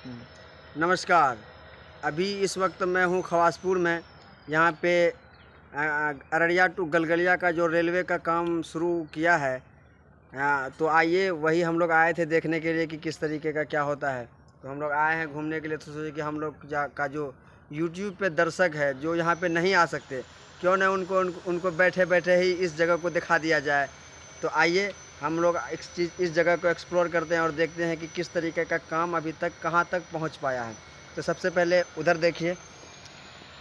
नमस्कार। अभी इस वक्त मैं हूँ खवासपुर में। यहाँ पे अररिया टू गलगलिया का जो रेलवे का काम शुरू किया है, तो आइए वही हम लोग आए थे देखने के लिए कि किस तरीके का क्या होता है। तो हम लोग आए हैं घूमने के लिए, तो सोचे कि हम लोग का जो यूट्यूब पे दर्शक है जो यहाँ पे नहीं आ सकते, क्यों न उनको बैठे बैठे ही इस जगह को दिखा दिया जाए। तो आइए हम लोग इस जगह को एक्सप्लोर करते हैं और देखते हैं कि किस तरीके का काम अभी तक कहाँ तक पहुँच पाया है। तो सबसे पहले उधर देखिए,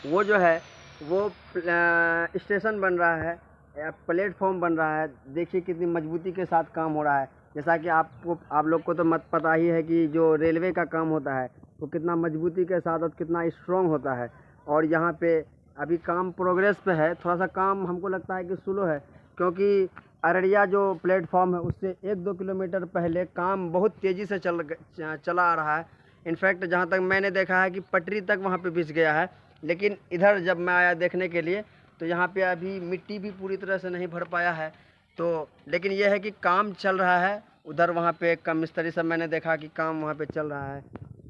वो जो है वो स्टेशन बन रहा है या प्लेटफॉर्म बन रहा है। देखिए कितनी मजबूती के साथ काम हो रहा है। जैसा कि आप लोग को तो मत पता ही है कि जो रेलवे का काम होता है वो कितना मजबूती के साथ और कितना स्ट्रॉन्ग होता है। और यहाँ पे अभी काम प्रोग्रेस पे है। थोड़ा सा काम हमको लगता है कि स्लो है, क्योंकि अररिया जो प्लेटफॉर्म है उससे 1-2 किलोमीटर पहले काम बहुत तेज़ी से चला आ रहा है। इनफैक्ट जहाँ तक मैंने देखा है कि पटरी तक वहाँ पे बिछ गया है। लेकिन इधर जब मैं आया देखने के लिए तो यहाँ पे अभी मिट्टी भी पूरी तरह से नहीं भर पाया है। तो लेकिन यह है कि काम चल रहा है। उधर वहाँ पे कम मिस्त्री सब मैंने देखा कि काम वहाँ पे चल रहा है।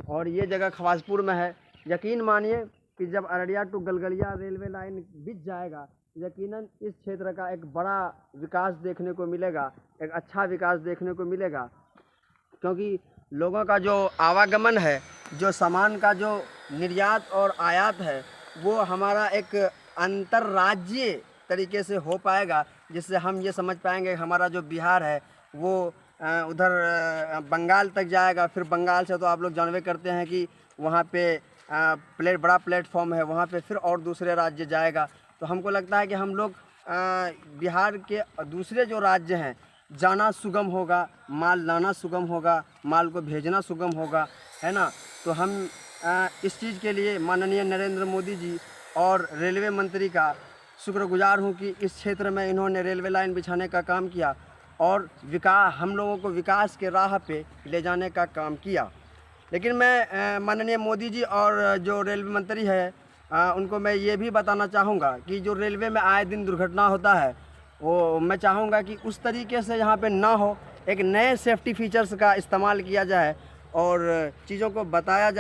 और ये जगह खवासपुर में है। यकीन मानिए कि जब Araria to Galgalia railway line बिछ जाएगा, यकीनन इस क्षेत्र का एक बड़ा विकास देखने को मिलेगा, एक अच्छा विकास देखने को मिलेगा। क्योंकि लोगों का जो आवागमन है, जो सामान का जो निर्यात और आयात है, वो हमारा एक अंतर्राज्यीय तरीके से हो पाएगा, जिससे हम ये समझ पाएंगे हमारा जो बिहार है वो उधर बंगाल तक जाएगा। फिर बंगाल से तो आप लोग जानवे करते हैं कि वहाँ पे बड़ा प्लेटफॉर्म है, वहाँ पे फिर और दूसरे राज्य जाएगा। तो हमको लगता है कि हम लोग बिहार के दूसरे जो राज्य हैं जाना सुगम होगा, माल लाना सुगम होगा, माल को भेजना सुगम होगा, है ना। तो हम इस चीज़ के लिए माननीय नरेंद्र मोदी जी और रेलवे मंत्री का शुक्रगुजार हूँ कि इस क्षेत्र में इन्होंने रेलवे लाइन बिछाने का काम किया और हम लोगों को विकास के राह पे ले जाने का काम किया। लेकिन मैं माननीय मोदी जी और जो रेलवे मंत्री है उनको मैं ये भी बताना चाहूँगा कि जो रेलवे में आए दिन दुर्घटना होता है, वो मैं चाहूँगा कि उस तरीके से यहाँ पे ना हो। एक नए सेफ्टी फीचर्स का इस्तेमाल किया जाए और चीज़ों को बतलाया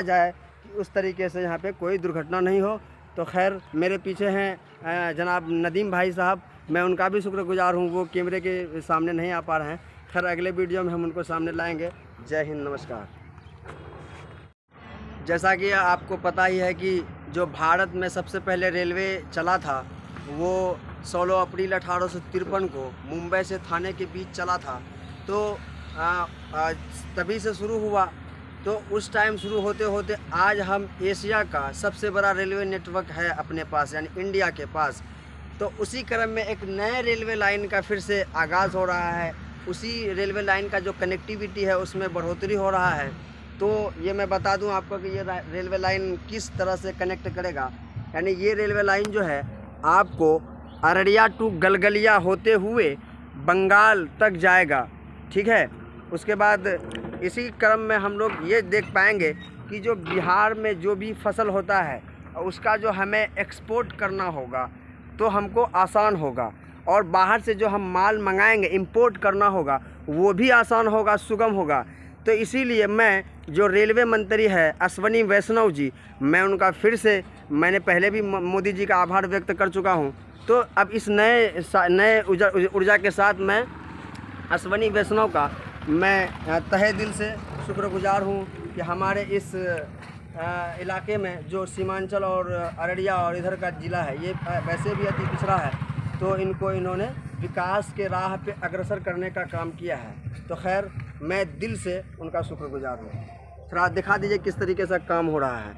जाए कि उस तरीके से यहाँ पे कोई दुर्घटना नहीं हो। तो खैर मेरे पीछे हैं जनाब नदीम भाई साहब, मैं उनका भी शुक्रगुजार हूँ। वो कैमरे के सामने नहीं आ पा रहे हैं। खैर अगले वीडियो में हम उनको सामने लाएँगे। जय हिंद, नमस्कार। जैसा कि आपको पता ही है कि जो भारत में सबसे पहले रेलवे चला था वो 16 अप्रैल 1853 को मुंबई से थाने के बीच चला था। तो तभी से शुरू हुआ। तो उस टाइम शुरू होते होते आज हम एशिया का सबसे बड़ा रेलवे नेटवर्क है अपने पास, यानी इंडिया के पास। तो उसी क्रम में एक नए रेलवे लाइन का फिर से आगाज़ हो रहा है। उसी रेलवे लाइन का जो कनेक्टिविटी है उसमें बढ़ोतरी हो रहा है। तो ये मैं बता दूं आपको कि ये रेलवे लाइन किस तरह से कनेक्ट करेगा। यानी ये रेलवे लाइन जो है आपको अररिया टू गलगलिया होते हुए बंगाल तक जाएगा, ठीक है। उसके बाद इसी क्रम में हम लोग ये देख पाएंगे कि जो बिहार में जो भी फसल होता है उसका जो हमें एक्सपोर्ट करना होगा तो हमको आसान होगा, और बाहर से जो हम माल मंगाएंगे इंपोर्ट करना होगा वो भी आसान होगा, सुगम होगा। तो इसीलिए मैं जो रेलवे मंत्री है अश्विनी वैष्णव जी, मैं उनका फिर से मैंने पहले भी मोदी जी का आभार व्यक्त कर चुका हूं। तो अब इस नए ऊर्जा के साथ मैं अश्विनी वैष्णव का मैं तहे दिल से शुक्रगुजार हूं कि हमारे इस इलाके में जो सीमांचल और अररिया और इधर का ज़िला है ये वैसे भी अति पिछड़ा है, तो इन्होंने विकास के राह पे अग्रसर करने का काम किया है। तो खैर मैं दिल से उनका शुक्रगुजार हूँ। थोड़ा दिखा दीजिए किस तरीके से काम हो रहा है।